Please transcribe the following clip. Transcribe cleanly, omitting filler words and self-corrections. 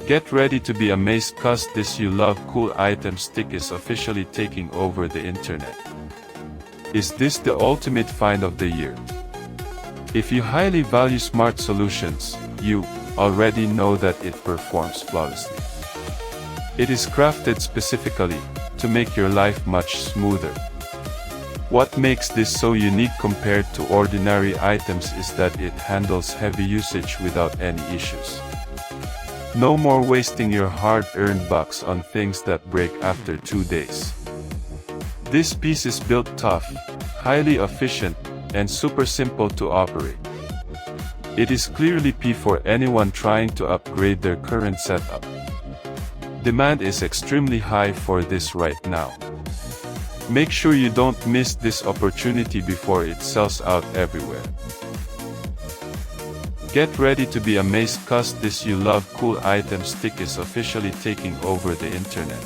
Get ready to be amazed cause this you love cool item stick is officially taking over the internet. Is this the ultimate find of the year? If you highly value smart solutions, you already know that it performs flawlessly. It is crafted specifically to make your life much smoother. What makes this so unique compared to ordinary items is that it handles heavy usage without any issues. No more wasting your hard-earned bucks on things that break after 2 days. This piece is built tough, highly efficient, and super simple to operate. It is clearly P for anyone trying to upgrade their current setup. Demand is extremely high for this right now. Make sure you don't miss this opportunity before it sells out everywhere. Get ready to be amazed cause this you love cool item stick is officially taking over the internet.